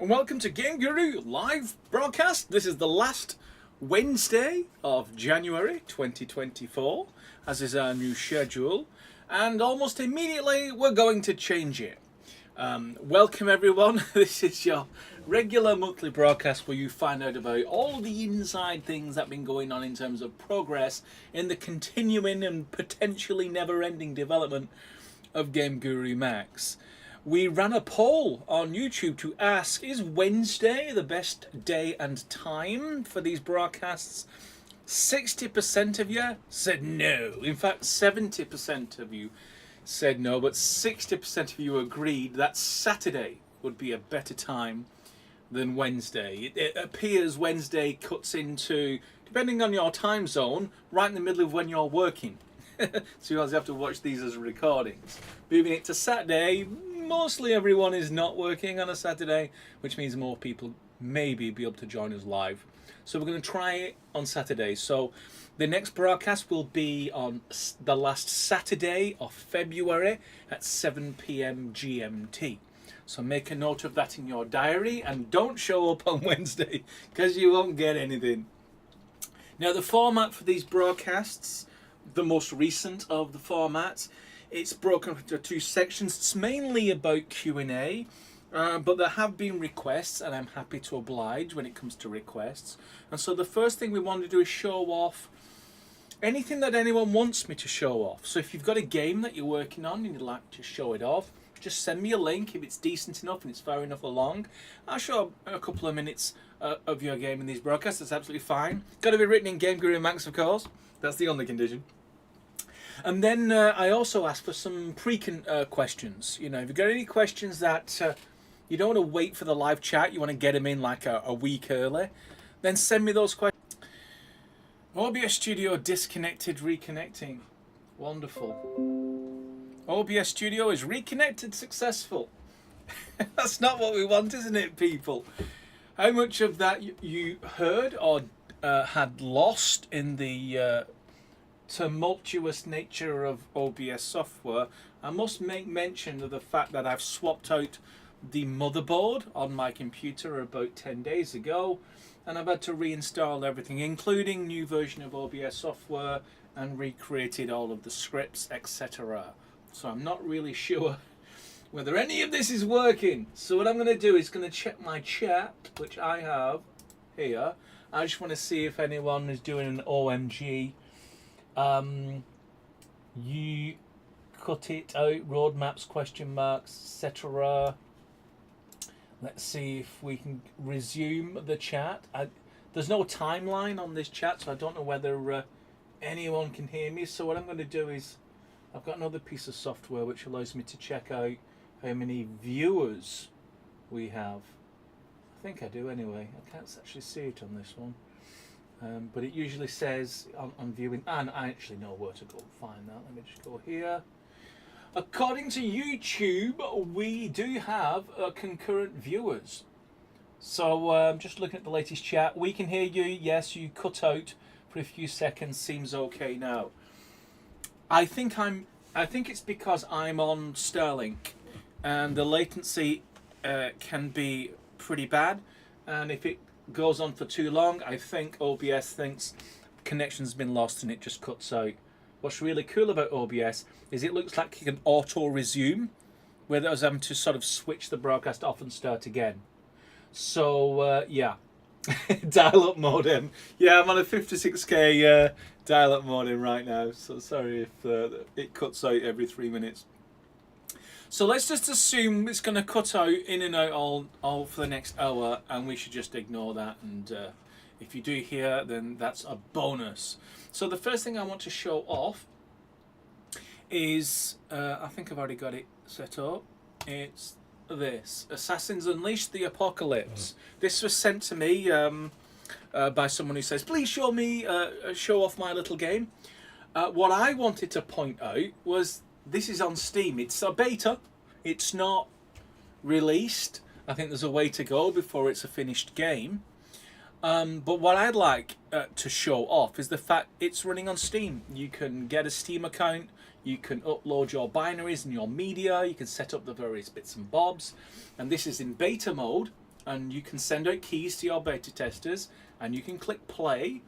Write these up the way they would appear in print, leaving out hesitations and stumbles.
and welcome to GameGuru live broadcast. This is the last Wednesday of January 2024, as is our new schedule, and almost immediately we're going to change it. Welcome everyone. This is your regular monthly broadcast where you find out about all the inside things that have been going on in terms of progress in the continuing and potentially never-ending development of GameGuru Max. We ran a poll on YouTube to ask, is Wednesday the best day and time for these broadcasts? 60% of you said no. In fact, 70% of you said no, but 60% of you agreed that Saturday would be a better time than Wednesday. It appears Wednesday cuts into, depending on your time zone, right in the middle of when you're working. So you always have to watch these as recordings. Moving it to Saturday, mostly everyone is not working on a Saturday, which means more people maybe be able to join us live. So we're going to try it on Saturday. So the next broadcast will be on the last Saturday of February at 7 p.m. GMT. So make a note of that in your diary and don't show up on Wednesday because you won't get anything. Now the format for these broadcasts, the most recent of the formats, it's broken into two sections. It's mainly about Q&A, but there have been requests and I'm happy to oblige when it comes to requests. And so the first thing we want to do is show off anything that anyone wants me to show off. So if you've got a game that you're working on and you'd like to show it off, just send me a link. If it's decent enough and it's far enough along, I'll show a couple of minutes of your game in these broadcasts. That's absolutely fine. Got to be written in GameGuru Max, of course. That's the only condition. And then I also asked for some questions. You know, if you've got any questions that you don't want to wait for the live chat, you want to get them in like a week early, then send me those questions. OBS Studio disconnected, reconnecting. Wonderful. OBS Studio is reconnected, successful. That's not what we want, isn't it, people? How much of that you heard or had lost in the tumultuous nature of OBS software? I must make mention of the fact that I've swapped out the motherboard on my computer about 10 days ago, and I've had to reinstall everything, including new version of OBS software, and recreated all of the scripts, etc. So I'm not really sure whether any of this is working. So what I'm going to do is going to check my chat, which I have here. I just want to see if anyone is doing an OMG. You cut it out, roadmaps, question marks, etc. Let's see if we can resume the chat. There's no timeline on this chat, so I don't know whether anyone can hear me. So what I'm going to do is, I've got another piece of software which allows me to check out how many viewers we have. I think I do anyway. I can't actually see it on this one. But it usually says on viewing, and I actually know where to go find that. Let me just go here. According to YouTube, we do have concurrent viewers. So just looking at the latest chat, we can hear you. Yes, you cut out for a few seconds. Seems okay now. I think it's because I'm on Starlink, and the latency can be pretty bad, and if it goes on for too long, I think OBS thinks connection's been lost and it just cuts out. What's really cool about OBS is it looks like you can auto resume, where I was having to sort of switch the broadcast off and start again. So yeah, dial-up modem. Yeah, I'm on a 56k dial-up modem right now, so sorry if it cuts out every 3 minutes. So let's just assume it's going to cut out in and out all for the next hour, and we should just ignore that. And if you do hear, then that's a bonus. So the first thing I want to show off is, I think I've already got it set up. It's this, Assassins Unleash the Apocalypse. This was sent to me by someone who says, please show me, show off my little game. What I wanted to point out was, this is on Steam. It's a beta. It's not released. I think there's a way to go before it's a finished game. But what I'd like to show off is the fact it's running on Steam. You can get a Steam account. You can upload your binaries and your media. You can set up the various bits and bobs. And this is in beta mode. and you can send out keys to your beta testers, and you can click play,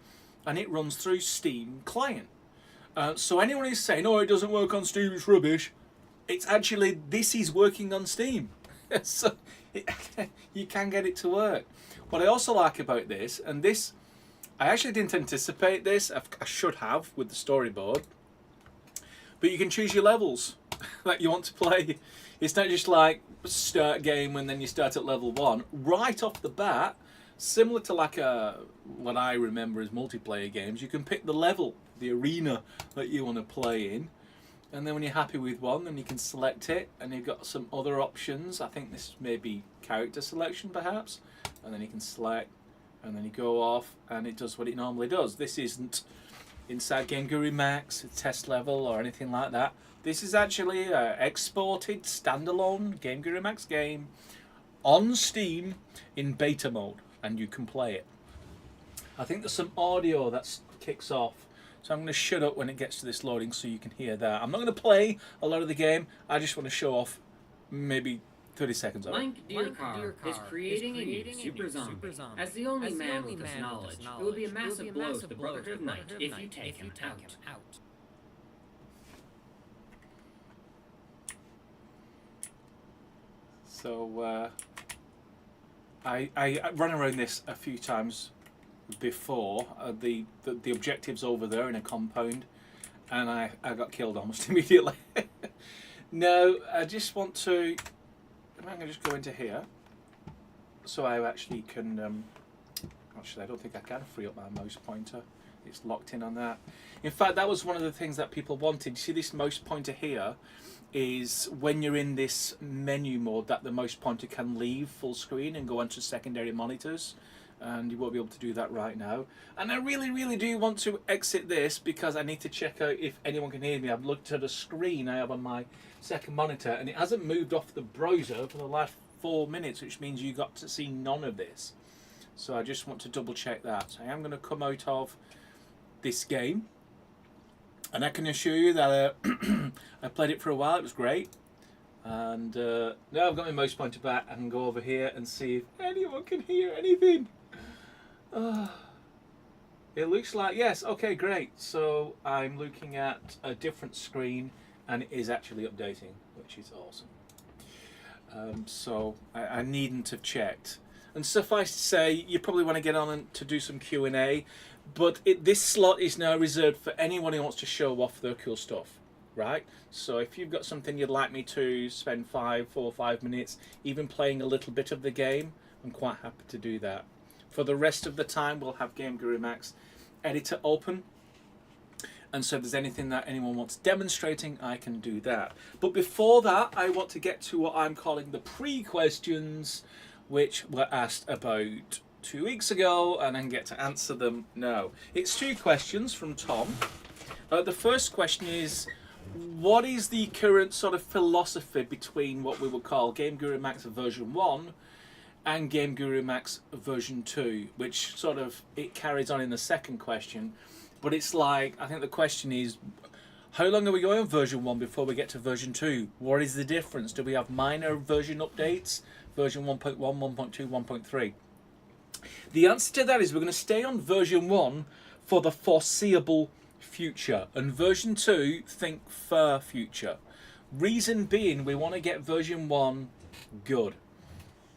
and it runs through Steam client. So anyone who's saying, "Oh, it doesn't work on Steam, it's rubbish," it's actually, this is working on Steam. So you can get it to work. What I also like about this, and this, I actually didn't anticipate this, I should have with the storyboard, but you can choose your levels that you want to play. It's not just like start game and then you start at level 1. Right off the bat, similar to like what I remember as multiplayer games, you can pick the level, the arena that you want to play in. And then when you're happy with one, then you can select it, and you've got some other options. I think this may be character selection perhaps. And then you can select, and then you go off, and it does what it normally does. This isn't inside GameGuru Max, test level, or anything like that. This is actually an exported standalone GameGuru Max game on Steam in beta mode, and you can play it. I think there's some audio that kicks off. So I'm going to shut up when it gets to this loading so you can hear that. I'm not going to play a lot of the game. I just want to show off maybe 30 seconds of it. Link Dearcar is creating a new super zombie. As the only man with this knowledge, it will be a massive blow to the Brotherhood of Night if you take him out. So I ran around this a few times before. The objective's over there in a compound, and I got killed almost immediately. No, I just want to, I'm going to just go into here so I actually can, actually I don't think I can free up my mouse pointer. It's locked in on that. In fact, that was one of the things that people wanted. You see this mouse pointer here is when you're in this menu mode that the mouse pointer can leave full screen and go onto secondary monitors, and you won't be able to do that right now. And I really do want to exit this because I need to check out if anyone can hear me. I've looked at a screen I have on my second monitor, and it hasn't moved off the browser for the last 4 minutes, which means you got to see none of this. So I just want to double check that. So I am going to come out of this game, and I can assure you that I played it for a while. It was great, and now I've got my mouse pointer back. I can go over here and see if anyone can hear anything. It looks like yes. Okay, great. So I'm looking at a different screen, and it is actually updating, which is awesome. So I needn't have checked. And suffice to say, you probably want to get on and to do some Q&A, but this slot is now reserved for anyone who wants to show off their cool stuff, right? So if you've got something you'd like me to spend 4 or 5 minutes even playing a little bit of the game, I'm quite happy to do that. For the rest of the time, we'll have GameGuru Max editor open, and so if there's anything that anyone wants demonstrating, I can do that. But before that, I want to get to what I'm calling the pre-questions, which were asked about 2 weeks ago, and I can get to answer them now. It's 2 questions from Tom. The first question is, what is the current sort of philosophy between what we would call GameGuru Max version 1 and GameGuru Max version 2, which sort of, it carries on in the second question, but it's like, I think the question is, how long are we going on version 1 before we get to version 2? What is the difference? Do we have minor version updates? Version 1.1, 1.2, 1.3? The answer to that is we're going to stay on version 1 for the foreseeable future, and version 2, think far future. Reason being, we want to get version 1 good.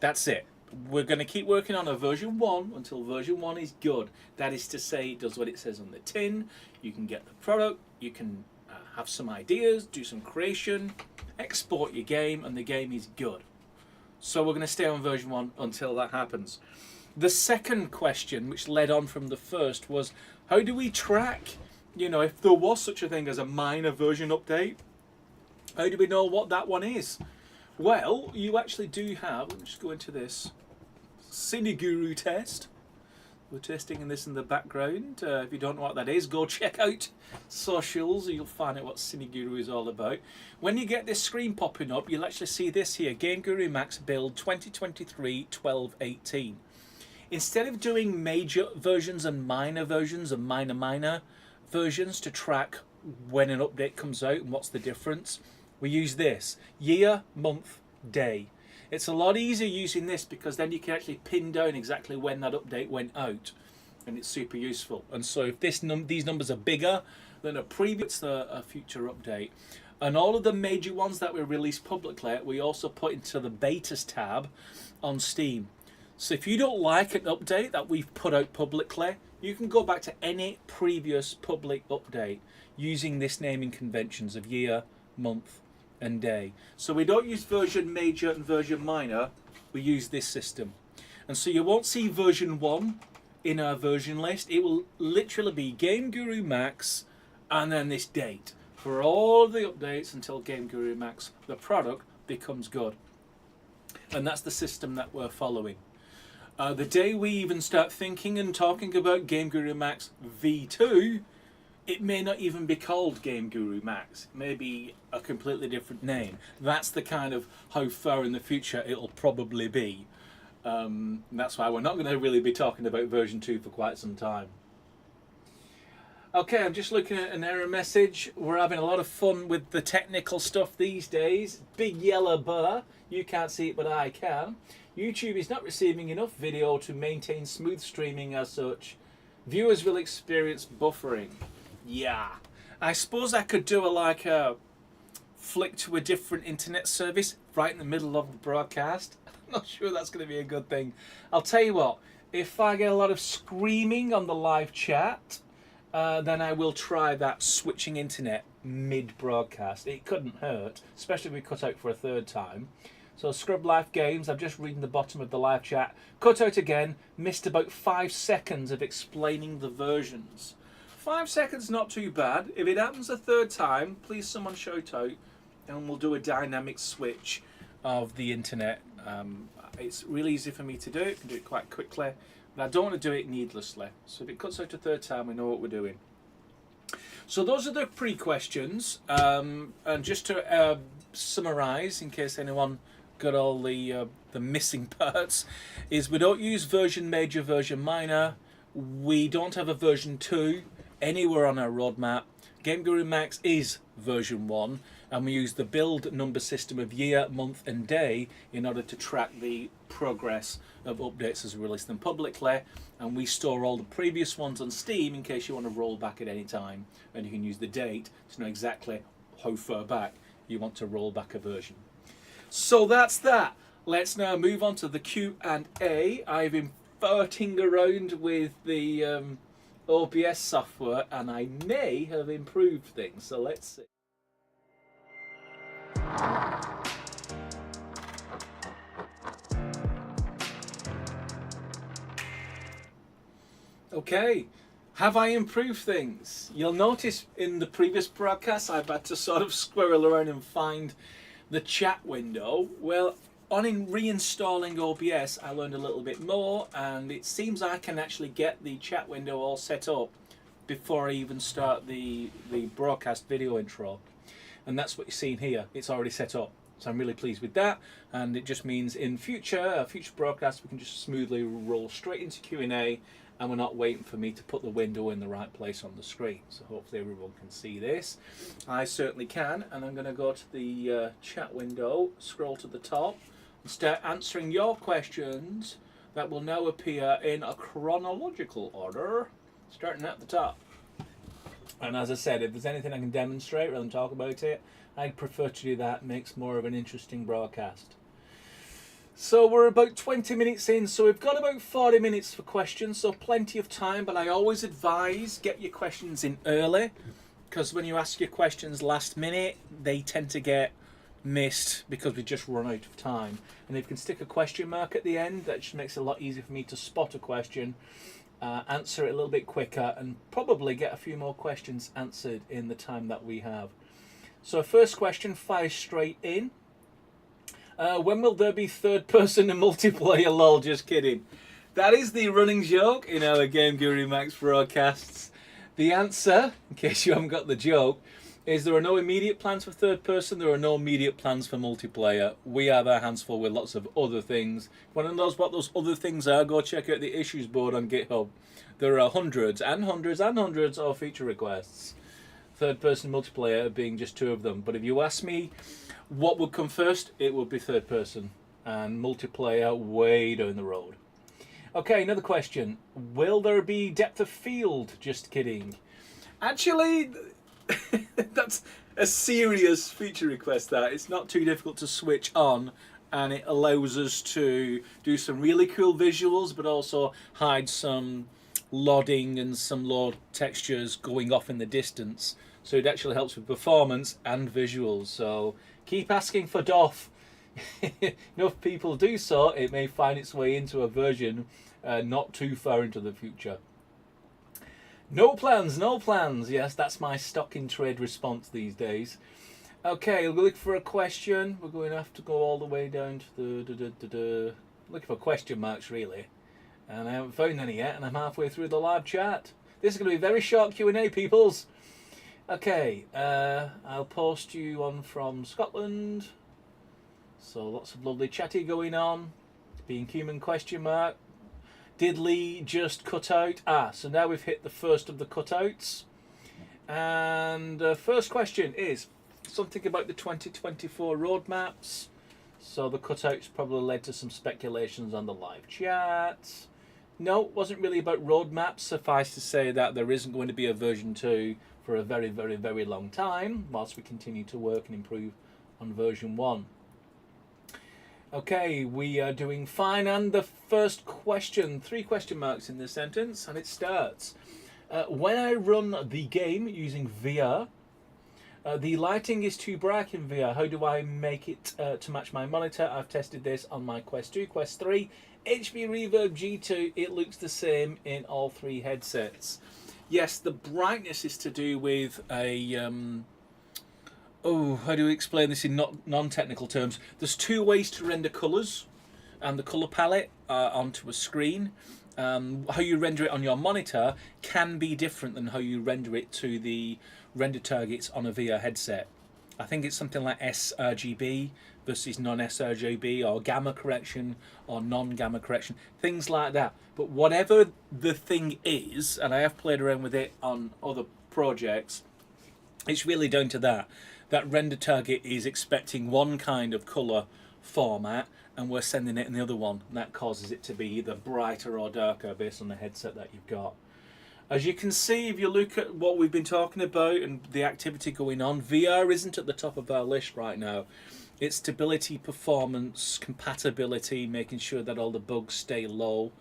That's it. We're going to keep working on a version 1 until version 1 is good. That is to say, it does what it says on the tin. You can get the product, you can have some ideas, do some creation, export your game, and the game is good. So we're going to stay on version 1 until that happens. The second question, which led on from the first, was how do we track, you know, if there was such a thing as a minor version update, how do we know what that one is? Well, you actually do have, let me just go into this GameGuru test. We're testing this in the background. If you don't know what that is, go check out socials. You'll find out what GameGuru is all about. When you get this screen popping up, you'll actually see this here, GameGuru Max Build 2023-12-18. Instead of doing major versions and minor versions and minor versions to track when an update comes out and what's the difference, we use this, year, month, day. It's a lot easier using this because then you can actually pin down exactly when that update went out, and it's super useful. And so if these numbers are bigger than a previous a future update, and all of the major ones that we release publicly, we also put into the betas tab on Steam. So if you don't like an update that we've put out publicly, you can go back to any previous public update using this naming conventions of year, month, and day. So we don't use version major and version minor, we use this system. And so you won't see version 1 in our version list. It will literally be GameGuru Max and then this date for all of the updates until GameGuru Max, the product, becomes good. And that's the system that we're following. The day we even start thinking and talking about GameGuru Max V2, it may not even be called GameGuru Max. It may be a completely different name. That's the kind of how far in the future it'll probably be. That's why we're not going to really be talking about version 2 for quite some time. Okay, I'm just looking at an error message. We're having a lot of fun with the technical stuff these days. Big yellow bar. You can't see it, but I can. YouTube is not receiving enough video to maintain smooth streaming as such. Viewers will experience buffering. Yeah. I suppose I could do a flick to a different internet service right in the middle of the broadcast. I'm not sure that's going to be a good thing. I'll tell you what, if I get a lot of screaming on the live chat, then I will try that switching internet mid-broadcast. It couldn't hurt, especially if we cut out for a third time. So Scrub Life Games, I'm just reading the bottom of the live chat. Cut out again, missed about 5 seconds of explaining the versions. 5 seconds, not too bad. If it happens a third time, please someone shout out and we'll do a dynamic switch of the internet. It's really easy for me to do. I can do it quite quickly, but I don't want to do it needlessly. So if it cuts out a third time, we know what we're doing. So those are the pre-questions. And just to summarise, in case anyone got all the missing parts, is we don't use version major, version minor. We don't have a version 2 anywhere on our roadmap. GameGuru Max is version 1, and we use the build number system of year, month, and day in order to track the progress of updates as we release them publicly. And we store all the previous ones on Steam in case you want to roll back at any time, and you can use the date to know exactly how far back you want to roll back a version. So that's that. Let's now move on to the Q&A. I've been farting around with the OBS software, and I may have improved things. So let's see. Okay, have I improved things? You'll notice in the previous broadcast I've had to sort of squirrel around and find the chat window. Well, on reinstalling OBS, I learned a little bit more, and it seems I can actually get the chat window all set up before I even start the broadcast video intro. And that's what you're seeing here. It's already set up. So I'm really pleased with that, and it just means in future broadcasts we can just smoothly roll straight into Q&A, and we're not waiting for me to put the window in the right place on the screen. So hopefully everyone can see this. I certainly can, and I'm going to go to the chat window, scroll to the top, and start answering your questions that will now appear in a chronological order, starting at the top. And as I said, if there's anything I can demonstrate rather than talk about it, I'd prefer to do that. It makes more of an interesting broadcast. So we're about 20 minutes in, so we've got about 40 minutes for questions, so plenty of time, but I always advise get your questions in early, because when you ask your questions last minute, they tend to get missed because we just run out of time. And if you can stick a question mark at the end, that just makes it a lot easier for me to spot a question, answer it a little bit quicker, and probably get a few more questions answered in the time that we have. So first question, fire straight in. When will there be third person and multiplayer? Lol, just kidding. That is the running joke in our GameGuru Max broadcasts. The answer, in case you haven't got the joke, is there are no immediate plans for third person, there are no immediate plans for multiplayer. We have our hands full with lots of other things. If one knows what those other things are, go check out the issues board on GitHub. There are hundreds and hundreds and hundreds of feature requests. Third person multiplayer being just 2 of them. But if you ask me what would come first, it would be third person. and multiplayer way down the road. Okay, another question. Will there be depth of field? Just kidding. Actually, that's a serious feature request that. It's not too difficult to switch on, and it allows us to do some really cool visuals, but also hide some lodding and some low textures going off in the distance. So it actually helps with performance and visuals. So keep asking for Doth. Enough people do so, it may find its way into a version not too far into the future. No plans, no plans. Yes, that's my stock in trade response these days. Okay, we'll look for a question. We're going to have to go all the way down to the looking for question marks really, and I haven't found any yet, and I'm halfway through the live chat. This is going to be a very short Q&A, peoples. Okay, I'll post you one from Scotland. So lots of lovely chatty going on. Being human question mark. Did Lee just cut out? So now we've hit the first of the cutouts. And first question is something about the 2024 roadmaps. So the cutouts probably led to some speculations on the live chat. No, it wasn't really about roadmaps. Suffice to say that there isn't going to be a version 2 for a very, very, very long time, whilst we continue to work and improve on version 1. Okay, we are doing fine, and the first question, 3 question marks in this sentence, and it starts. When I run the game using VR, the lighting is too bright in VR. How do I make it to match my monitor? I've tested this on my Quest 2, Quest 3, HP Reverb G2. It looks the same in all 3 headsets. Yes, the brightness is to do with a... how do we explain this in non-technical terms? There's 2 ways to render colours and the colour palette onto a screen. How you render it on your monitor can be different than how you render it to the render targets on a VR headset. I think it's something like sRGB versus non-sRGB, or gamma correction or non-gamma correction, things like that. But whatever the thing is, and I have played around with it on other projects, it's really down to that. That render target is expecting one kind of colour format, and we're sending it in the other one. And that causes it to be either brighter or darker based on the headset that you've got. As you can see, if you look at what we've been talking about and the activity going on, VR isn't at the top of our list right now. It's stability, performance, compatibility, making sure that all the bugs stay low.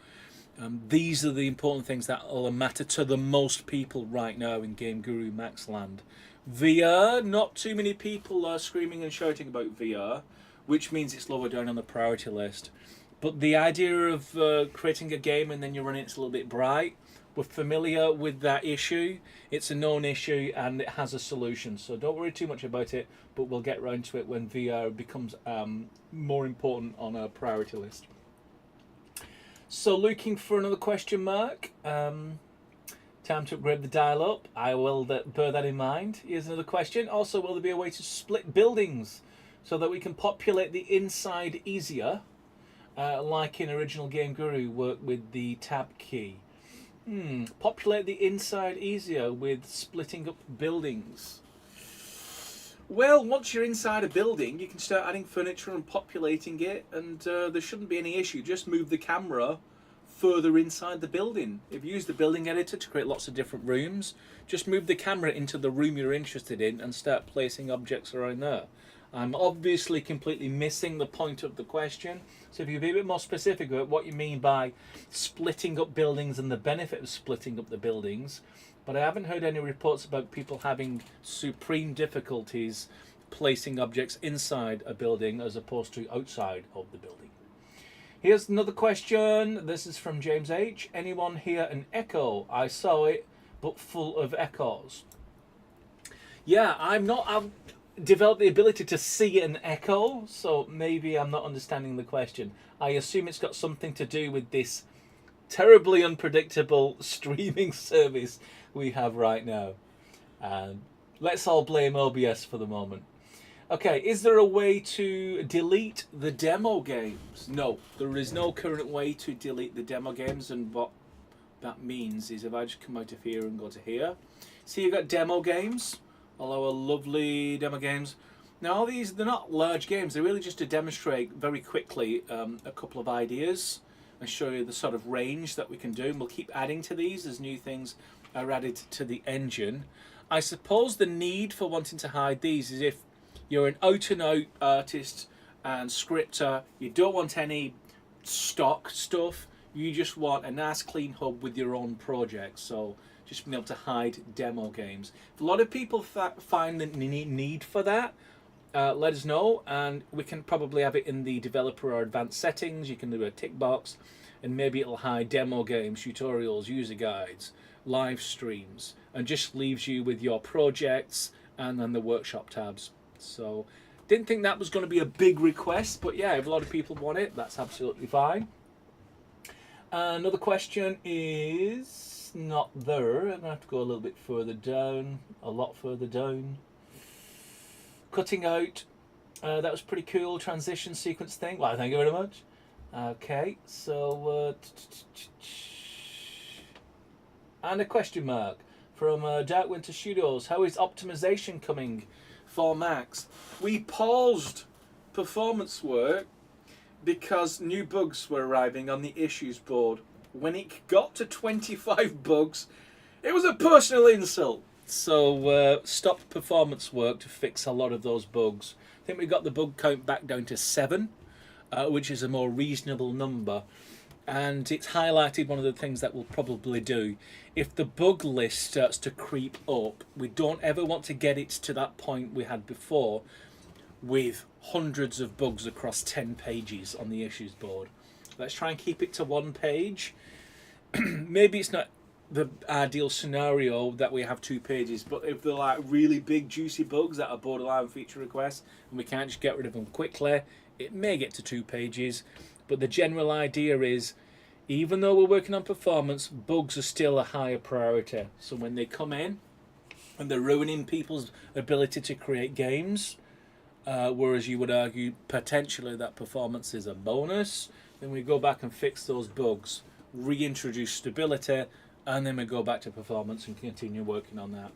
These are the important things that will matter to the most people right now in GameGuru Max Land. VR, not too many people are screaming and shouting about VR, which means it's lower down on the priority list. But the idea of creating a game and then you're running it's a little bit bright, we're familiar with that issue. It's a known issue and it has a solution. So don't worry too much about it, but we'll get round to it when VR becomes more important on our priority list. So looking for another question mark. Time to upgrade the dial up. I will bear that in mind. Here's another question. Also, will there be a way to split buildings so that we can populate the inside easier, like in original GameGuru, work with the tab key? Populate the inside easier with splitting up buildings. Well, once you're inside a building, you can start adding furniture and populating it, and there shouldn't be any issue. Just move the camera further inside the building. If you use the building editor to create lots of different rooms, just move the camera into the room you're interested in and start placing objects around there. I'm obviously completely missing the point of the question, so if you be a bit more specific about what you mean by splitting up buildings and the benefit of splitting up the buildings, but I haven't heard any reports about people having supreme difficulties placing objects inside a building as opposed to outside of the building. Here's another question. This is from James H. Anyone hear an echo? I saw it, but full of echoes. Yeah, I've developed the ability to see an echo, so maybe I'm not understanding the question. I assume it's got something to do with this terribly unpredictable streaming service we have right now. Let's all blame OBS for the moment. Okay, is there a way to delete the demo games? No, there is no current way to delete the demo games, and what that means is if I just come out of here and go to here, see you've got demo games, all our lovely demo games. Now, they're not large games. They're really just to demonstrate very quickly a couple of ideas and show you the sort of range that we can do. And we'll keep adding to these as new things are added to the engine. I suppose the need for wanting to hide these is if you're an out-and-out artist and scripter, you don't want any stock stuff, you just want a nice clean hub with your own project. So just being able to hide demo games. If a lot of people find the need for that, let us know, and we can probably have it in the developer or advanced settings. You can do a tick box, and maybe it'll hide demo games, tutorials, user guides, live streams, and just leaves you with your projects and then the workshop tabs. So didn't think that was going to be a big request, but yeah, if a lot of people want it, that's absolutely fine. Another question is not there. I'm going to have to go a little bit further down, a lot further down. Cutting out, that was pretty cool, transition sequence thing. Well, thank you very much. Okay, so and a question mark from Dark Winter Studios. How is optimization coming for Macs? We paused performance work because new bugs were arriving on the issues board. When it got to 25 bugs, it was a personal insult. So stopped performance work to fix a lot of those bugs. I think we got the bug count back down to 7, which is a more reasonable number. And it's highlighted one of the things that we'll probably do. If the bug list starts to creep up, we don't ever want to get it to that point we had before with hundreds of bugs across 10 pages on the issues board. Let's try and keep it to 1 page. Maybe it's not the ideal scenario that we have 2 pages, but if they're like really big juicy bugs that are borderline feature requests and we can't just get rid of them quickly, it may get to 2 pages. But the general idea is, even though we're working on performance, bugs are still a higher priority. So when they come in and they're ruining people's ability to create games, whereas you would argue potentially that performance is a bonus, then we go back and fix those bugs, reintroduce stability, and then we go back to performance and continue working on that.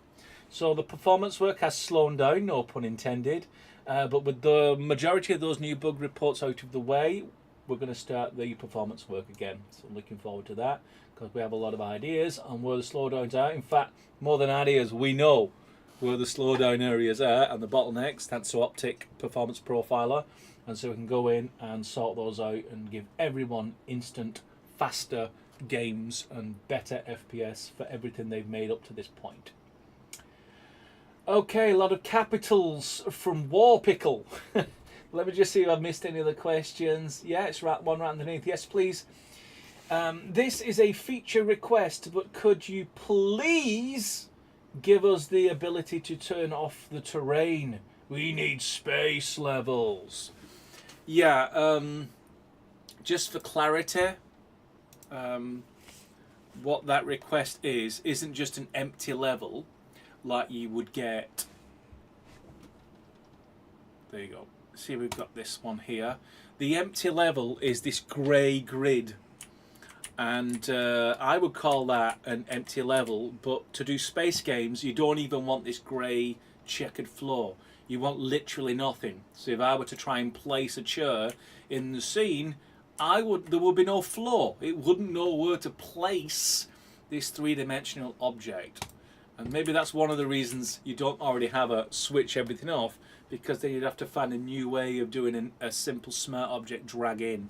So the performance work has slowed down, no pun intended, but with the majority of those new bug reports out of the way, we're going to start the performance work again. So I'm looking forward to that because we have a lot of ideas on where the slowdowns are. In fact, more than ideas, we know where the slowdown areas are and the bottlenecks, thanks to Optic Performance Profiler. And so we can go in and sort those out and give everyone instant, faster games and better FPS for everything they've made up to this point. Okay, a lot of capitals from Warpickle. Let me just see if I've missed any other questions. Yeah, it's one right underneath. Yes, please. This is a feature request, but could you please give us the ability to turn off the terrain? We need space levels. Yeah, just for clarity, what that request isn't just an empty level like you would get. There you go. See, we've got this one here. The empty level is this grey grid, and I would call that an empty level, but to do space games you don't even want this grey checkered floor. You want literally nothing. So if I were to try and place a chair in the scene, there would be no floor. It wouldn't know where to place this three-dimensional object. And maybe that's one of the reasons you don't already have a switch everything off, because then you'd have to find a new way of doing a simple smart object drag in,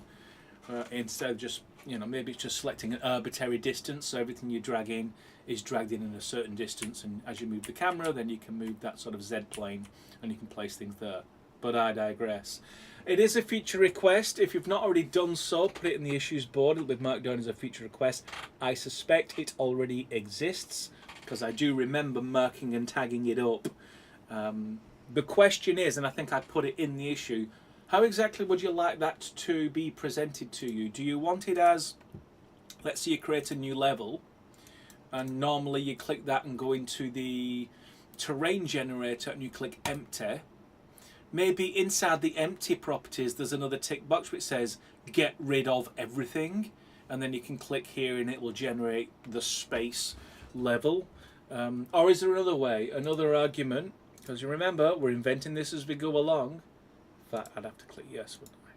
instead of just, maybe it's just selecting an arbitrary distance, so everything you drag in is dragged in a certain distance, and as you move the camera then you can move that sort of Z plane and you can place things there. But I digress. It is a feature request. If you've not already done so, put it in the issues board. It'll be marked down as a feature request. I suspect it already exists, because I do remember marking and tagging it up. The question is, and I think I put it in the issue, how exactly would you like that to be presented to you? Do you want it as, let's say you create a new level, and normally you click that and go into the terrain generator and you click empty. Maybe inside the empty properties there's another tick box which says get rid of everything, and then you can click here and it will generate the space level. Or is there another way, another argument? Because you remember, we're inventing this as we go along. In fact, I'd have to click yes, wouldn't I?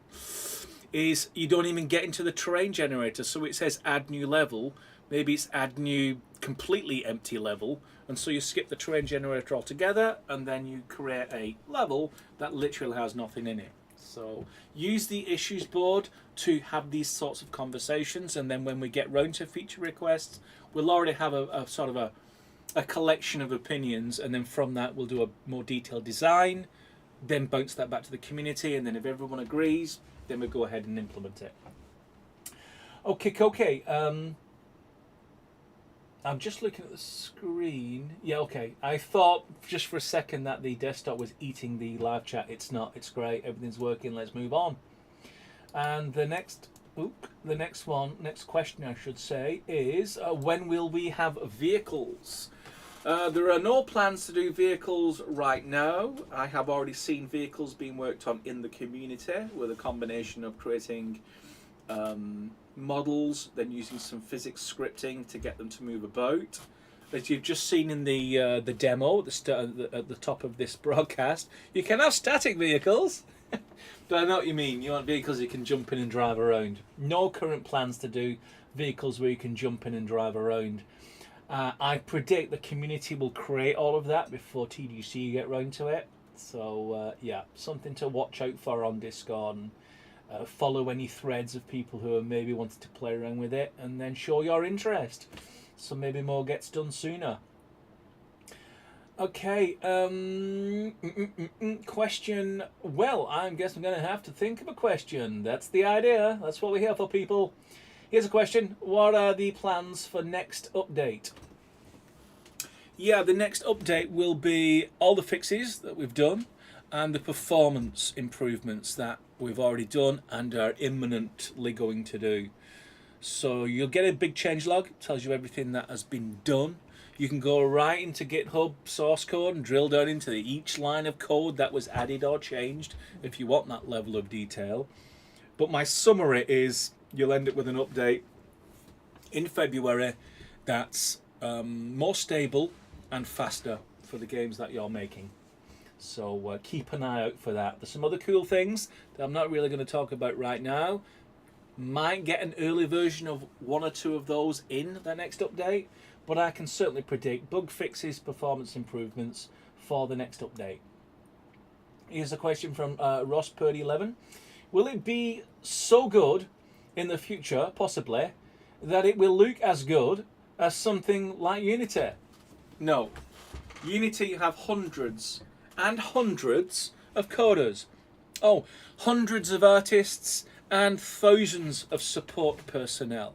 Is you don't even get into the terrain generator. So it says add new level. Maybe it's add new completely empty level. And so you skip the terrain generator altogether, and then you create a level that literally has nothing in it. So use the issues board to have these sorts of conversations, and then when we get round to feature requests, we'll already have a sort of a collection of opinions, and then from that we'll do a more detailed design, then bounce that back to the community, and then if everyone agrees, then we'll go ahead and implement it. Okay. I'm just looking at the screen. Yeah, okay. I thought just for a second that the desktop was eating the live chat. It's not. It's great. Everything's working. Let's move on. And the next question I should say is when will we have vehicles? There are no plans to do vehicles right now. I have already seen vehicles being worked on in the community with a combination of creating models, then using some physics scripting to get them to move about. As you've just seen in the demo at the top of this broadcast, you can have static vehicles. But I know what you mean. You want vehicles you can jump in and drive around. No current plans to do vehicles where you can jump in and drive around. I predict the community will create all of that before TGC get round to it. So yeah, something to watch out for on Discord. Follow any threads of people who are maybe wanting to play around with it, and then show your interest. So maybe more gets done sooner. Okay, question. Well, I guess I'm going to have to think of a question. That's the idea. That's what we're here for, people. Here's a question. What are the plans for next update? Yeah, the next update will be all the fixes that we've done and the performance improvements that we've already done and are imminently going to do. So you'll get a big changelog. It tells you everything that has been done. You can go right into GitHub source code and drill down into each line of code that was added or changed if you want that level of detail. But my summary is you'll end up with an update in February that's more stable and faster for the games that you're making. So keep an eye out for that. There's some other cool things that I'm not really going to talk about right now. Might get an early version of one or two of those in the next update, but I can certainly predict bug fixes, performance improvements for the next update. Here's a question from Ross Purdy 11. Will it be so good in the future, possibly, that it will look as good as something like Unity? No. Unity have hundreds and hundreds of coders. Oh, hundreds of artists and thousands of support personnel.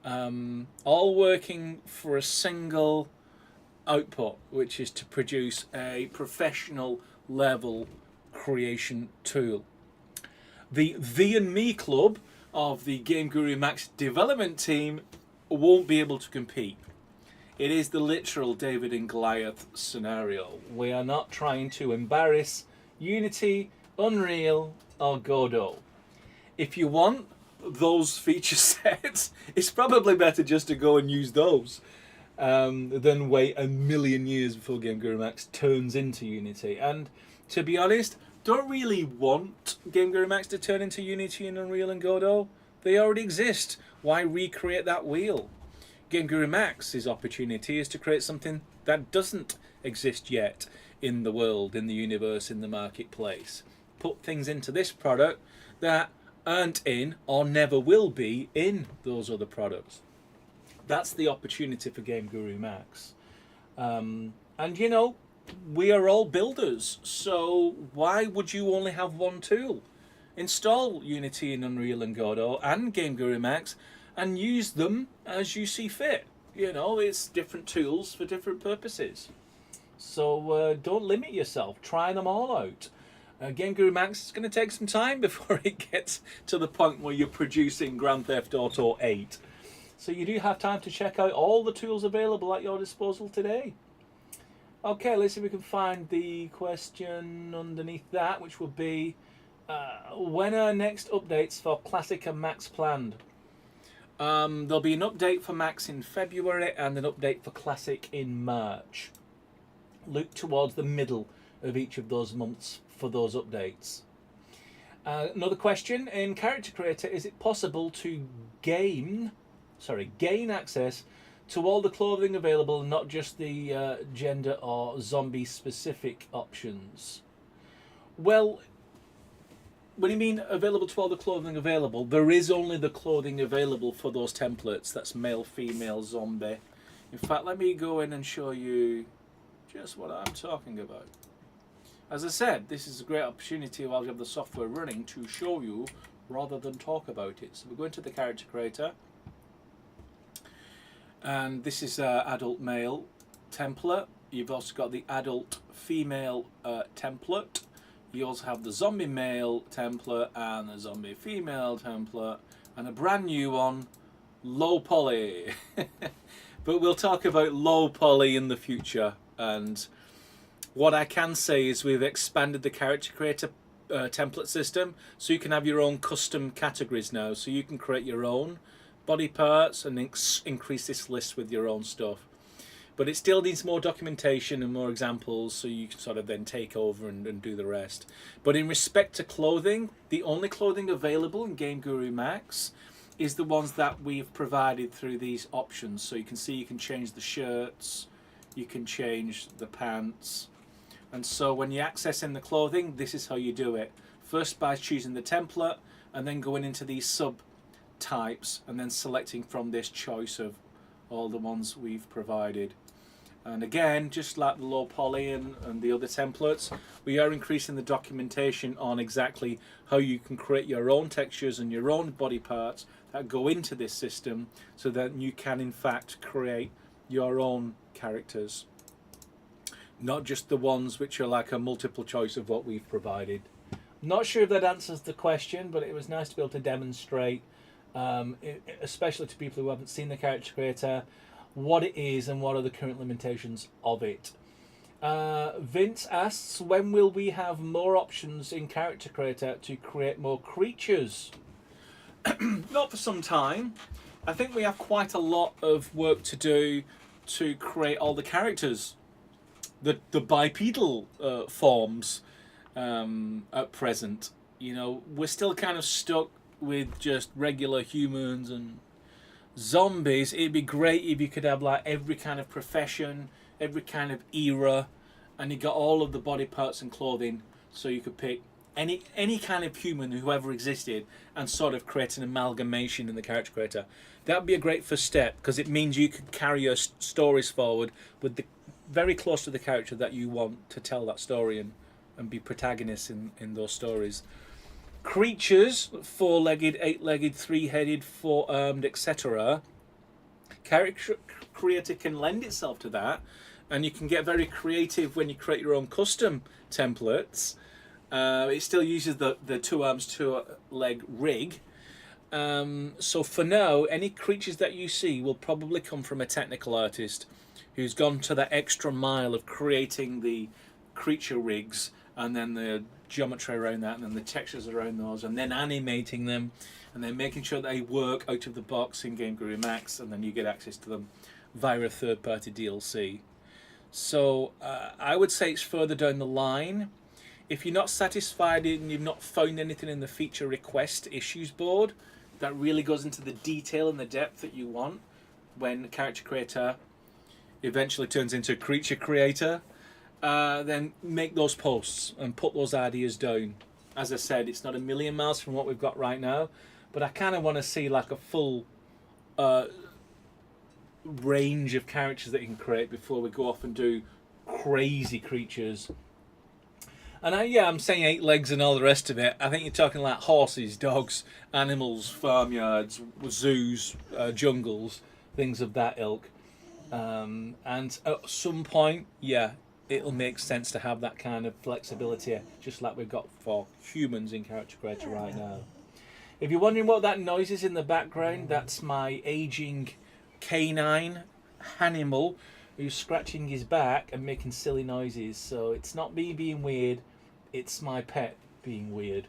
All working for a single output, which is to produce a professional level creation tool. The V and Me Club of the GameGuru Max development team won't be able to compete. It is the literal David and Goliath scenario. We are not trying to embarrass Unity, Unreal, or Godot. If you want those feature sets, it's probably better just to go and use those than wait a million years before GameGuru Max turns into Unity. And to be honest, don't really want GameGuru Max to turn into Unity and Unreal and Godot. They already exist. Why recreate that wheel? GameGuru Max's opportunity is to create something that doesn't exist yet in the world, in the universe, in the marketplace. Put things into this product that aren't in or never will be in those other products. That's the opportunity for GameGuru Max. And you know, we are all builders, so why would you only have one tool? Install Unity and Unreal and Godot and GameGuru Max and use them as you see fit. You know, it's different tools for different purposes. So don't limit yourself. Try them all out. GameGuru Max is going to take some time before it gets to the point where you're producing Grand Theft Auto 8. So you do have time to check out all the tools available at your disposal today. Okay, let's see if we can find the question underneath that, which would be, when are next updates for Classic and Max planned? There'll be an update for Max in February and an update for Classic in March. look towards the middle of each of those months for those updates. Another question in Character Creator: is it possible to gain access to all the clothing available, not just the gender or zombie specific options? Well, when you mean available to all the clothing available, there is only the clothing available for those templates. That's male, female, zombie. In fact, let me go in and show you just what I'm talking about. As I said, this is a great opportunity while you have the software running to show you rather than talk about it. So we're going to the Character Creator, and this is adult male template. You've also got the adult female template. You also have the zombie male template and the zombie female template, and a brand new one, low poly. But we'll talk about low poly in the future. And what I can say is we've expanded the Character Creator template system, so you can have your own custom categories now. So you can create your own body parts and increase this list with your own stuff. But it still needs more documentation and more examples, so you can sort of then take over and do the rest. But in respect to clothing, the only clothing available in GameGuru Max is the ones that we've provided through these options. So you can see you can change the shirts, you can change the pants. And so when you're accessing the clothing, this is how you do it. First by choosing the template, and then going into these sub-types, and then selecting from this choice of all the ones we've provided. And again, just like the low poly and the other templates, we are increasing the documentation on exactly how you can create your own textures and your own body parts that go into this system, so that you can in fact create your own characters, not just the ones which are like a multiple choice of what we've provided. Not sure if that answers the question, but it was nice to be able to demonstrate, especially to people who haven't seen the Character Creator, what it is and what are the current limitations of it. Vince asks, when will we have more options in Character Creator to create more creatures? Not for some time. I think we have quite a lot of work to do to create all the characters, the bipedal forms at present. You know, we're still kind of stuck with just regular humans and zombies. It'd be great if you could have like every kind of profession, every kind of era, and you got all of the body parts and clothing, so you could pick any kind of human who ever existed and sort of create an amalgamation in the Character Creator. That would be a great first step, because it means you could carry your stories forward with the very close to the character that you want to tell that story and be protagonists in those stories. Creatures, 4-legged, 8-legged, 3-headed, 4-armed, etc. Character Creator can lend itself to that, and you can get very creative when you create your own custom templates. It still uses the 2 arms, 2-leg rig. So for now, any creatures that you see will probably come from a technical artist who's gone to that extra mile of creating the creature rigs, and then the geometry around that, and then the textures around those, and then animating them, and then making sure they work out of the box in GameGuru Max, and then you get access to them via a third-party DLC. So I would say it's further down the line. If you're not satisfied and you've not found anything in the feature request issues board that really goes into the detail and the depth that you want when Character Creator eventually turns into Creature Creator, then make those posts and put those ideas down. As I said, it's not a million miles from what we've got right now, but I kind of want to see like a full range of characters that you can create before we go off and do crazy creatures. And I'm saying 8 legs and all the rest of it. I think you're talking like horses, dogs, animals, farmyards, zoos, jungles, things of that ilk. And at some point, it'll make sense to have that kind of flexibility, just like we've got for humans in Character Creator right now. If you're wondering what that noise is in the background, that's my aging canine Hannibal, who's scratching his back and making silly noises. So it's not me being weird, it's my pet being weird.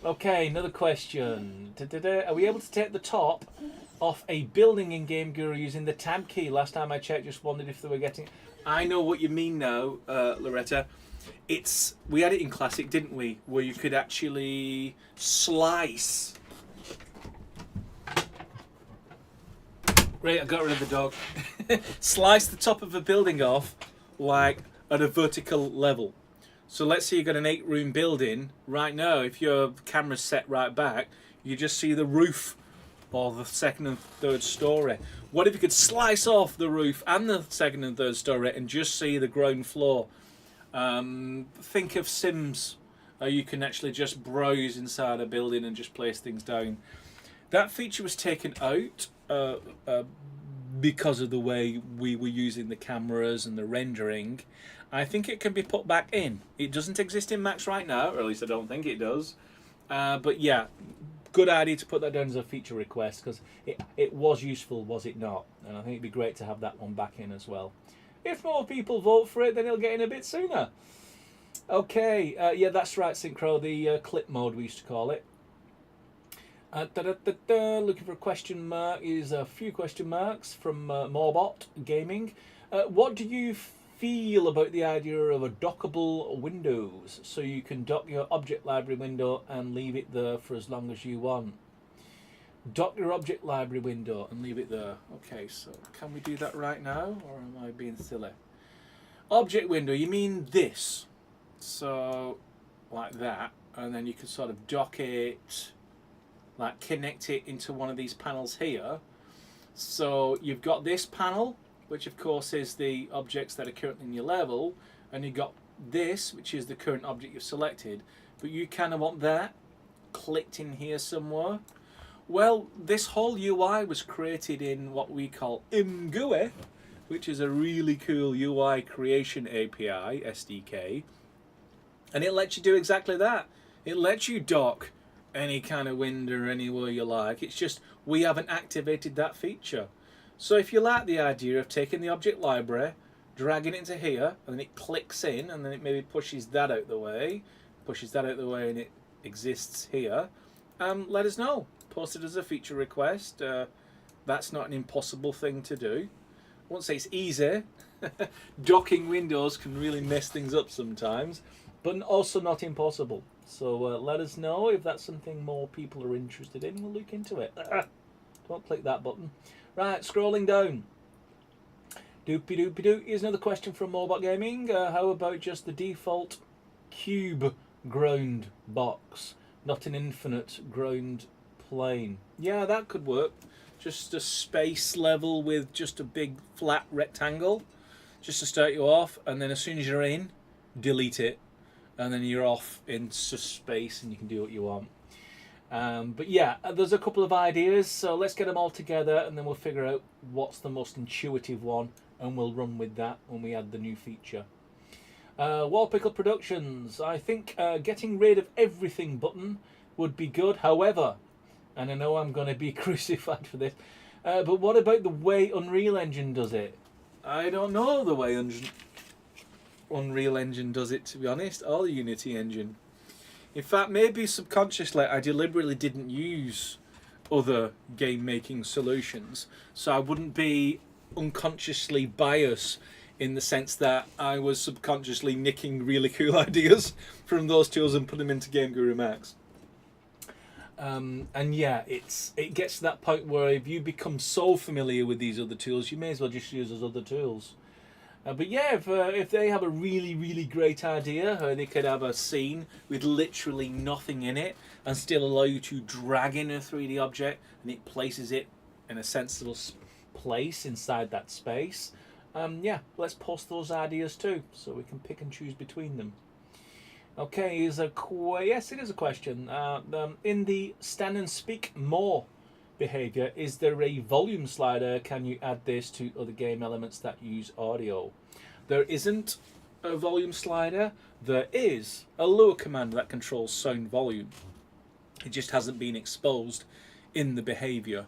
Okay, another question. Are we able to take the top off a building in GameGuru using the tab key? Last time I checked, just wondered if they were getting. I know what you mean now, Loretta. We had it in Classic, didn't we? Where you could actually slice. Right, I got rid of the dog. Slice the top of a building off, like at a vertical level. So let's say you've got an 8-room building. Right now, if your camera's set right back, you just see the roof or the second and third story. What if you could slice off the roof and the second and third story and just see the ground floor? Think of Sims. You can actually just browse inside a building and just place things down. That feature was taken out because of the way we were using the cameras and the rendering. I think it can be put back in. It doesn't exist in Max right now, or at least I don't think it does. But yeah, good idea to put that down as a feature request, because it was useful, was it not? And I think it'd be great to have that one back in as well. If more people vote for it, then it'll get in a bit sooner. Okay, yeah, that's right, Synchro, the clip mode we used to call it. Looking for a question mark is a few question marks from Morebot Gaming. What do you feel about the idea of a dockable windows, so you can dock your object library window and leave it there for as long as you want? Dock your object library window and leave it there. Okay, so can we do that right now, or am I being silly? Object window, you mean this? So like that, and then you can sort of dock it, like connect it into one of these panels here. So you've got this panel, which of course is the objects that are currently in your level, and you've got this, which is the current object you've selected, but you kind of want that clicked in here somewhere. Well, this whole UI was created in what we call GameGuru, which is a really cool UI creation API, SDK, and it lets you do exactly that. It lets you dock any kind of window anywhere you like. It's just we haven't activated that feature. So if you like the idea of taking the object library, dragging it into here, and then it clicks in, and then it maybe pushes that out the way, and it exists here, let us know. Post it as a feature request. That's not an impossible thing to do. I won't say it's easy. Docking windows can really mess things up sometimes, but also not impossible. So let us know if that's something more people are interested in. We'll look into it. Don't click that button. Right, scrolling down. Doopy doopy doo. Here's another question from Morebot Gaming. How about just the default cube ground box, not an infinite ground plane? Yeah, that could work. Just a space level with just a big flat rectangle, just to start you off, and then as soon as you're in, delete it, and then you're off into space and you can do what you want. But yeah, there's a couple of ideas, so let's get them all together and then we'll figure out what's the most intuitive one, and we'll run with that when we add the new feature. Wallpickle Productions, I think getting rid of everything button would be good. However, and I know I'm going to be crucified for this, but what about the way Unreal Engine does it? I don't know the way Unreal Engine does it, to be honest, or the Unity engine. In fact, maybe subconsciously I deliberately didn't use other game making solutions, so I wouldn't be unconsciously biased in the sense that I was subconsciously nicking really cool ideas from those tools and put them into GameGuru Max. And yeah, it gets to that point where if you become so familiar with these other tools, you may as well just use those other tools. But yeah, if they have a really, really great idea, or they could have a scene with literally nothing in it and still allow you to drag in a 3D object and it places it in a sensible place inside that space, yeah, let's post those ideas too, so we can pick and choose between them. Okay, yes, it is a question. In the stand and speak more behavior, is there a volume slider? Can you add this to other game elements that use audio? There isn't a volume slider. There is a lower command that controls sound volume. It just hasn't been exposed in the behavior.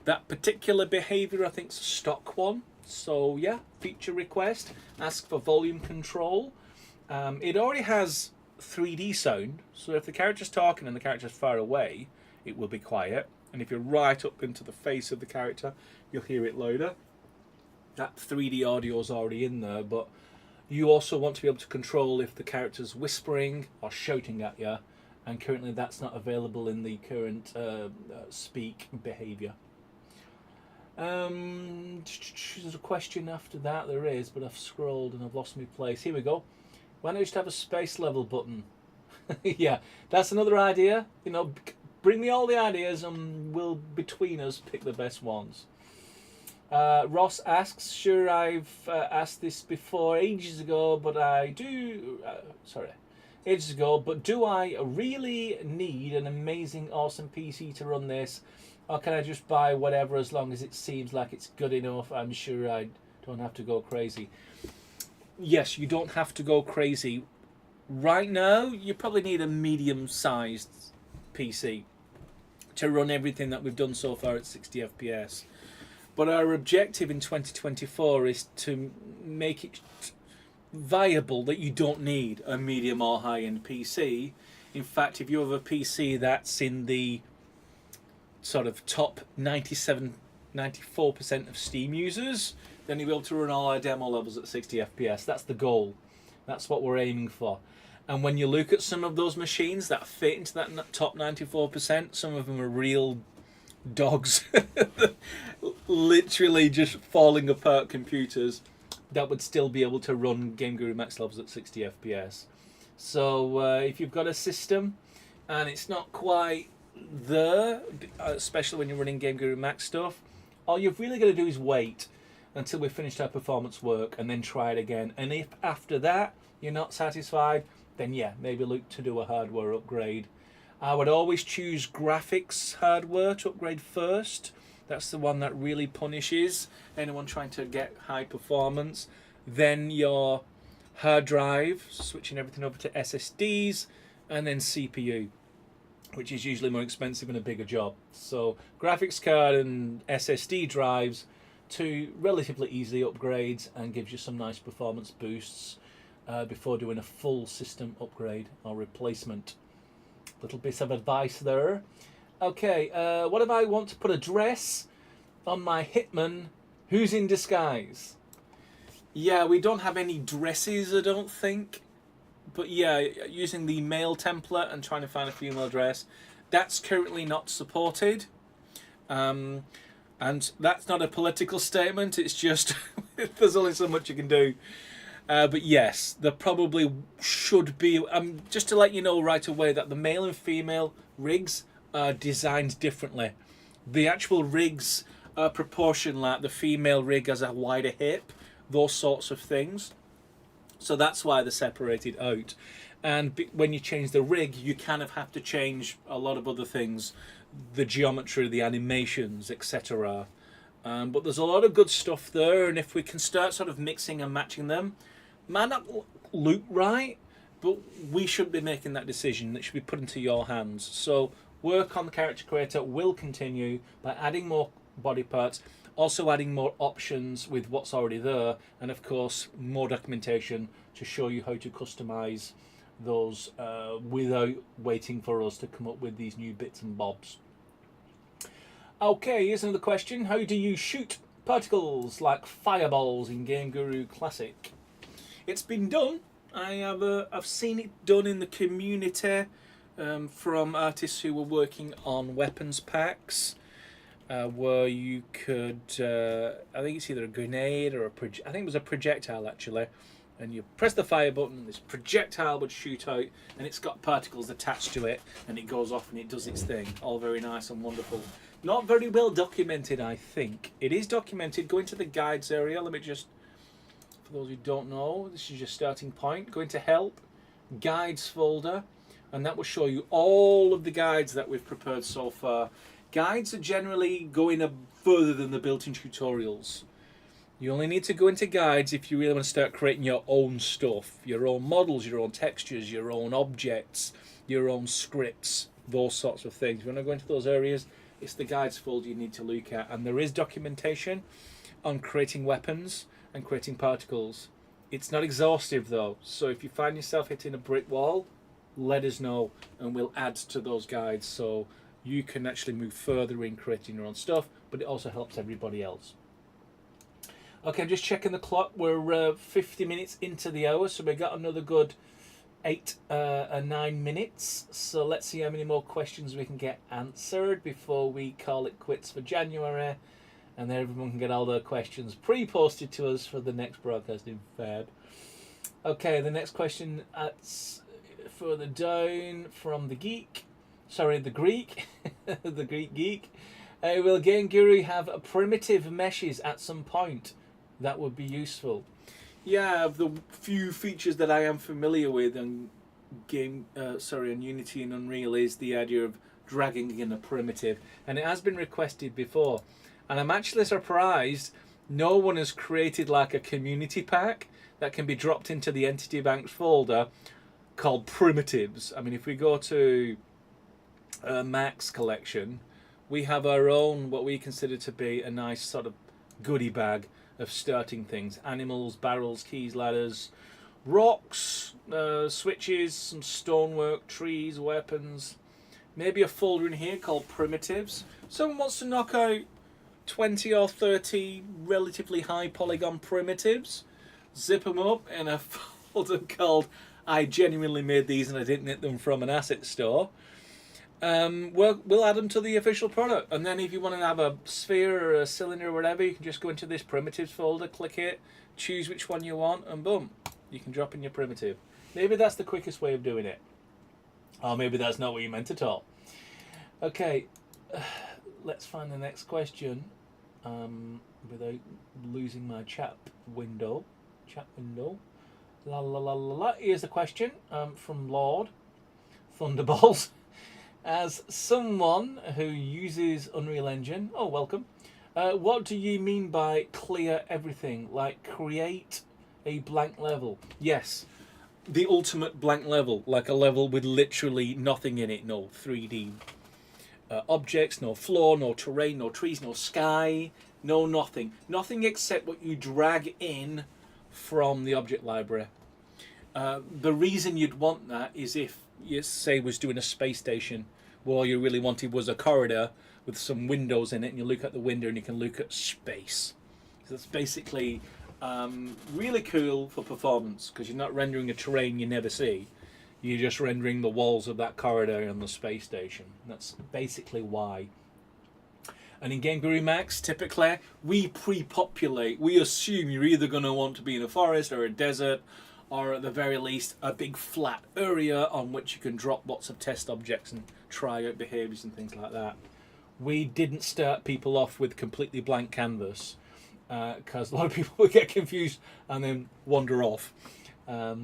That particular behavior, I think, is a stock one. So yeah, feature request, ask for volume control. It already has 3D sound. So if the character's talking and the character's far away, it will be quiet. And if you're right up into the face of the character, you'll hear it louder. That 3D audio is already in there, but you also want to be able to control if the character's whispering or shouting at you, and currently that's not available in the current speak behaviour. There's a question after that, there is, but I've scrolled and I've lost my place. Here we go. Why not just have a space level button? Yeah, that's another idea. You know, bring me all the ideas and we'll, between us, pick the best ones. Ross asks, sure, I've asked this before ages ago, but do I really need an amazing, awesome PC to run this? Or can I just buy whatever as long as it seems like it's good enough? I'm sure I don't have to go crazy. Yes, you don't have to go crazy. Right now, you probably need a medium-sized PC to run everything that we've done so far at 60 FPS. But our objective in 2024 is to make it viable that you don't need a medium or high-end PC. In fact, if you have a PC that's in the sort of top 94% of Steam users, then you'll be able to run all our demo levels at 60 FPS. That's the goal. That's what we're aiming for. And when you look at some of those machines that fit into that top 94%, some of them are real dogs. Literally just falling apart computers that would still be able to run GameGuru Max levels at 60 FPS. So if you've got a system and it's not quite there, especially when you're running GameGuru Max stuff, all you've really got to do is wait until we've finished our performance work and then try it again. And if after that you're not satisfied, then yeah, maybe look to do a hardware upgrade. I would always choose graphics hardware to upgrade first. That's the one that really punishes anyone trying to get high performance. Then your hard drive, switching everything over to SSDs, and then CPU, which is usually more expensive and a bigger job. So graphics card and SSD drives, two relatively easy upgrades, and gives you some nice performance boosts before doing a full system upgrade or replacement. Little bit of advice there. Okay, what if I want to put a dress on my Hitman who's in disguise? Yeah, we don't have any dresses, I don't think. But yeah, using the male template and trying to find a female dress, that's currently not supported. And that's not a political statement, it's just there's only so much you can do. But yes, there probably should be, just to let you know right away, that the male and female rigs are designed differently. The actual rigs are proportion, like the female rig has a wider hip, those sorts of things. So that's why they're separated out. And when you change the rig, you kind of have to change a lot of other things, the geometry, the animations, etc. But there's a lot of good stuff there, and if we can start sort of mixing and matching them, might not look right, but we shouldn't be making that decision. It should be put into your hands. So work on the character creator will continue by adding more body parts, also adding more options with what's already there, and of course more documentation to show you how to customize those without waiting for us to come up with these new bits and bobs. Okay, here's another question. How do you shoot particles like fireballs in GameGuru Classic? It's been done. I've seen it done in the community from artists who were working on weapons packs, where you could, I think it's either a grenade or I think it was a projectile actually, and you press the fire button and this projectile would shoot out and it's got particles attached to it and it goes off and it does its thing. All very nice and wonderful. Not very well documented, I think. It is documented. Go into the guides area. Let me just, for those who don't know, this is your starting point. Go into help, guides folder, and that will show you all of the guides that we've prepared so far. Guides are generally going further than the built-in tutorials. You only need to go into guides if you really want to start creating your own stuff, your own models, your own textures, your own objects, your own scripts, those sorts of things. If you want to go into those areas, it's the guides folder you need to look at. And there is documentation on creating weapons and creating particles. It's not exhaustive though, so if you find yourself hitting a brick wall, let us know and we'll add to those guides so you can actually move further in creating your own stuff, but it also helps everybody else. Okay, I'm just checking the clock. We're 50 minutes into the hour, so we got another good 9 minutes. So let's see how many more questions we can get answered before we call it quits for January, and then everyone can get all their questions pre-posted to us for the next broadcast in Feb. Okay, the next question that's further down from the Greek, the Greek geek. Will GameGuru have primitive meshes at some point? That would be useful. Yeah, of the few features that I am familiar with on Unity and Unreal is the idea of dragging in a primitive, and it has been requested before. And I'm actually surprised no one has created like a community pack that can be dropped into the Entity Banks folder called primitives. I mean, if we go to Max collection, we have our own, what we consider to be a nice sort of goodie bag of starting things: animals, barrels, keys, ladders, rocks, switches, some stonework, trees, weapons. Maybe a folder in here called primitives. Someone wants to knock out 20 or 30 relatively high polygon primitives, zip them up in a folder called I genuinely made these and I didn't get them from an asset store. We'll add them to the official product, and then if you want to have a sphere or a cylinder or whatever, you can just go into this primitives folder, click it, choose which one you want, and boom, you can drop in your primitive. Maybe that's the quickest way of doing it, or maybe that's not what you meant at all. Okay, let's find the next question without losing my chat window. La la la la la. Here's a question from Lord Thunderballs. As someone who uses Unreal Engine, oh welcome, what do you mean by clear everything? Like create a blank level? Yes, the ultimate blank level, like a level with literally nothing in it, no 3D objects, no floor, no terrain, no trees, no sky, no nothing. Nothing except what you drag in from the object library. The reason you'd want that is if you say was doing a space station where all you really wanted was a corridor with some windows in it, and you look at the window and you can look at space. So that's basically really cool for performance, because you're not rendering a terrain you never see. You're just rendering the walls of that corridor on the space station. That's basically why. And in GameGuru Max, typically, we pre-populate. We assume you're either going to want to be in a forest or a desert, or at the very least a big flat area on which you can drop lots of test objects and try out behaviours and things like that. We didn't start people off with completely blank canvas, because a lot of people would get confused and then wander off.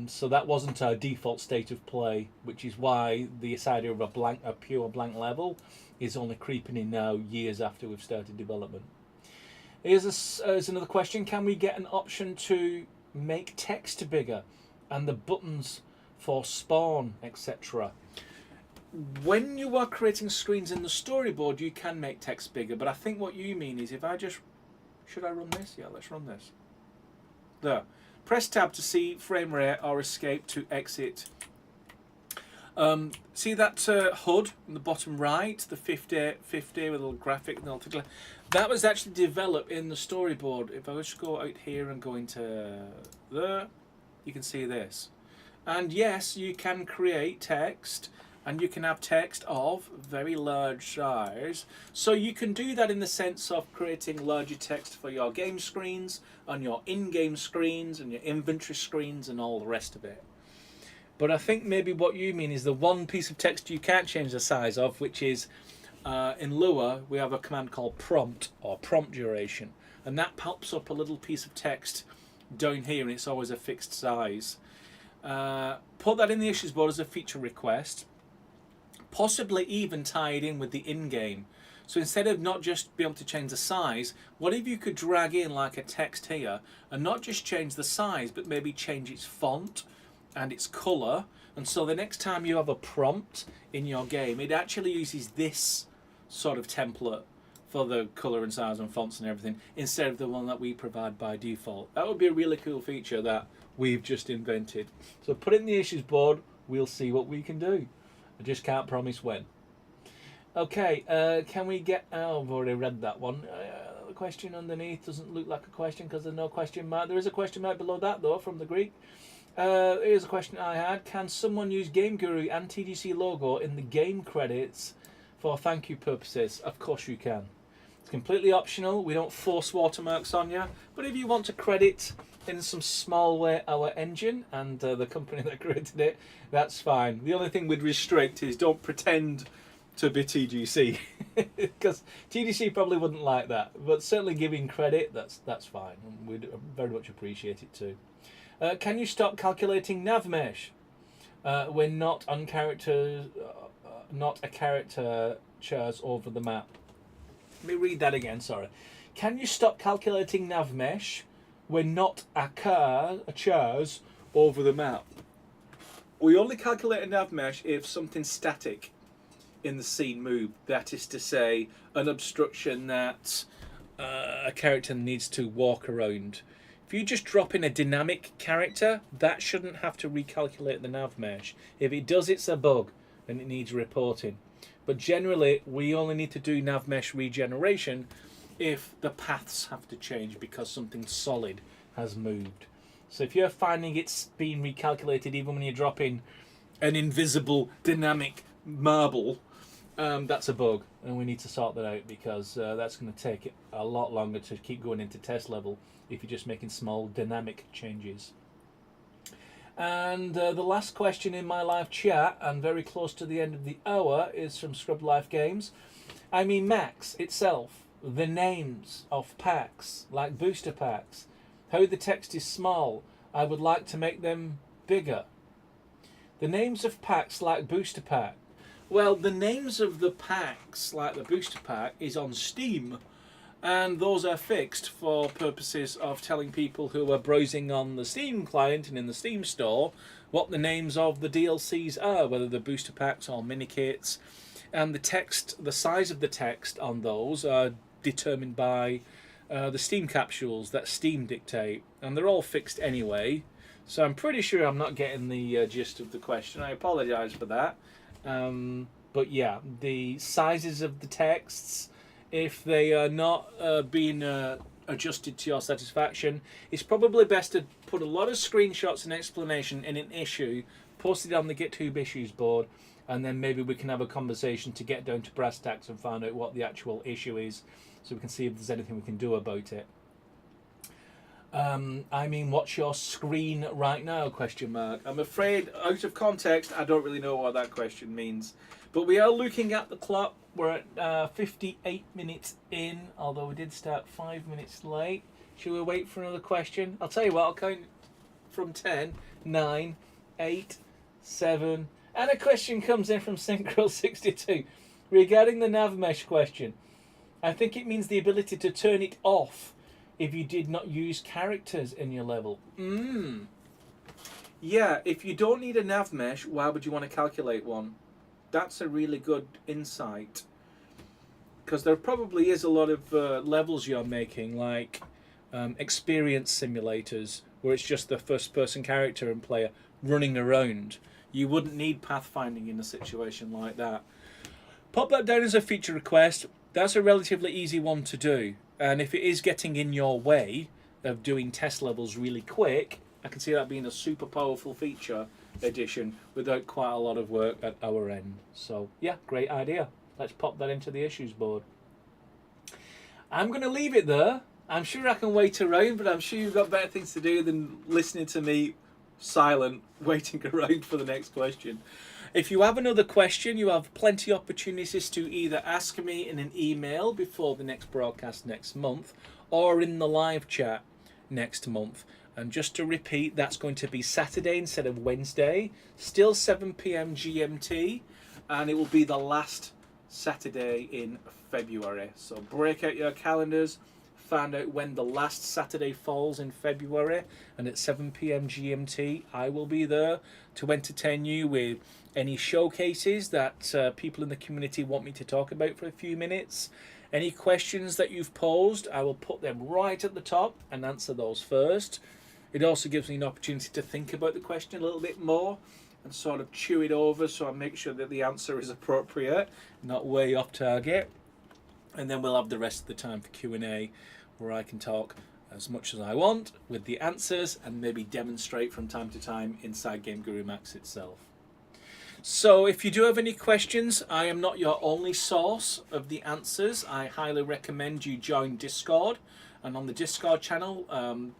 So that wasn't our default state of play, which is why this idea of a pure blank level is only creeping in now, years after we've started development. Here's another question: can we get an option to make text bigger and the buttons for spawn, etc.? When you are creating screens in the storyboard, you can make text bigger, but I think what you mean is if I just... Should I run this? Yeah, let's run this. There. Press tab to see frame rate or escape to exit. See that HUD in the bottom right, the 50 with a little graphic and all that? That was actually developed in the storyboard. If I just go out here and go into there, you can see this. And yes, you can create text, and you can have text of very large size. So you can do that in the sense of creating larger text for your game screens, on your in-game screens, and your inventory screens, and all the rest of it. But I think maybe what you mean is the one piece of text you can't change the size of, which is in Lua, we have a command called prompt, or prompt duration, and that pops up a little piece of text down here, and it's always a fixed size. Put that in the issues board as a feature request, possibly even tie it in with the in-game. So instead of not just be able to change the size, what if you could drag in like a text here and not just change the size, but maybe change its font and its colour, and so the next time you have a prompt in your game, it actually uses this sort of template for the colour and size and fonts and everything, instead of the one that we provide by default. That would be a really cool feature that we've just invented. So put it in the issues board, we'll see what we can do. I just can't promise when. Okay, can we get... Oh, I've already read that one. The question underneath doesn't look like a question because there's no question mark. There is a question mark below that, though, from the Greek. Here's a question I had. Can someone use GameGuru and TGC logo in the game credits for thank you purposes? Of course you can. It's completely optional. We don't force watermarks on you. But if you want to credit in some small way our engine and the company that created it, that's fine. The only thing we'd restrict is don't pretend to be TGC, because TGC probably wouldn't like that. But certainly giving credit, that's fine. We'd very much appreciate it too. Can you stop calculating navmesh when not a character chars over the map? Let me read that again, sorry. Can you stop calculating navmesh when not a chars over the map? We only calculate a navmesh if something's static in the scene move. That is to say, an obstruction that a character needs to walk around. If you just drop in a dynamic character, that shouldn't have to recalculate the nav mesh. If it does, it's a bug and it needs reporting. But generally, we only need to do nav mesh regeneration if the paths have to change because something solid has moved. So if you're finding it's being recalculated even when you drop in an invisible dynamic marble, that's a bug, and we need to sort that out because that's going to take a lot longer to keep going into test level if you're just making small dynamic changes. And the last question in my live chat, and very close to the end of the hour, is from Scrub Life Games. I mean, Max itself, the names of packs, like booster packs, how the text is small, I would like to make them bigger. The names of packs like booster pack. Well, the names of the packs, like the booster pack, is on Steam, and those are fixed for purposes of telling people who are browsing on the Steam client and in the Steam store what the names of the DLCs are, whether they're booster packs or mini kits, and the text, the size of the text on those are determined by the Steam capsules that Steam dictate, and they're all fixed anyway. So I'm pretty sure I'm not getting the gist of the question. I apologise for that. But yeah, the sizes of the texts, if they are not being adjusted to your satisfaction, it's probably best to put a lot of screenshots and explanation in an issue, post it on the GitHub issues board, and then maybe we can have a conversation to get down to brass tacks and find out what the actual issue is, so we can see if there's anything we can do about it. I mean, what's your screen right now? Question mark. I'm afraid, out of context, I don't really know what that question means. But we are looking at the clock. We're at 58 minutes in, although we did start 5 minutes late. Should we wait for another question? I'll tell you what, I'll count from 10, 9, 8, 7, and a question comes in from Synchro62 regarding the nav mesh question. I think it means the ability to turn it off if you did not use characters in your level. Yeah, if you don't need a nav mesh, why would you want to calculate one? That's a really good insight. Because there probably is a lot of levels you're making, like experience simulators, where it's just the first-person character and player running around. You wouldn't need pathfinding in a situation like that. Pop that down as a feature request. That's a relatively easy one to do. And if it is getting in your way of doing test levels really quick, I can see that being a super powerful feature addition without quite a lot of work at our end. So yeah, great idea. Let's pop that into the issues board. I'm going to leave it there. I'm sure I can wait around, but I'm sure you've got better things to do than listening to me silent, waiting around for the next question. If you have another question, you have plenty of opportunities to either ask me in an email before the next broadcast next month, or in the live chat next month. And just to repeat, that's going to be Saturday instead of Wednesday, still 7 PM GMT, and it will be the last Saturday in February. So break out your calendars, find out when the last Saturday falls in February, and at 7 PM GMT, I will be there to entertain you with any showcases that people in the community want me to talk about for a few minutes. Any questions that you've posed, I will put them right at the top and answer those first. It also gives me an opportunity to think about the question a little bit more and sort of chew it over so I make sure that the answer is appropriate, not way off target. And then we'll have the rest of the time for Q&A, where I can talk as much as I want with the answers and maybe demonstrate from time to time inside GameGuru Max itself. So if you do have any questions, I am not your only source of the answers. I highly recommend you join Discord. And on the Discord channel,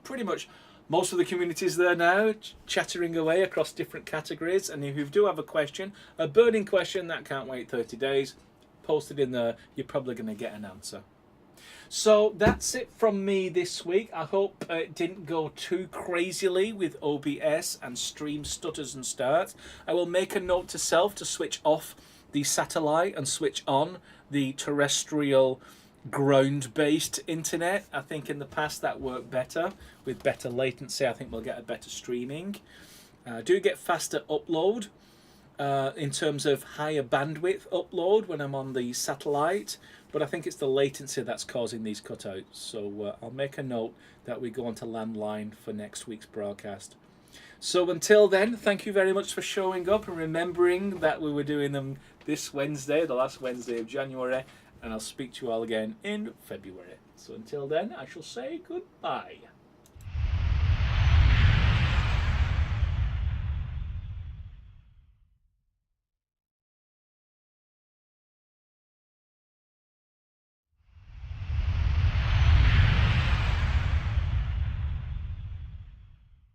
pretty much most of the community is there now, chattering away across different categories. And if you do have a question, a burning question that can't wait 30 days, post it in there. You're probably going to get an answer. So that's it from me this week. I hope it didn't go too crazily with OBS and stream stutters and starts. I will make a note to self to switch off the satellite and switch on the terrestrial ground-based internet. I think in the past that worked better with better latency. I think we'll get a better streaming. Do get faster upload in terms of higher bandwidth upload when I'm on the satellite, but I think it's the latency that's causing these cutouts. So I'll make a note that we go onto landline for next week's broadcast. So until then, thank you very much for showing up and remembering that we were doing them this Wednesday, the last Wednesday of January, and I'll speak to you all again in February. So until then, I shall say goodbye.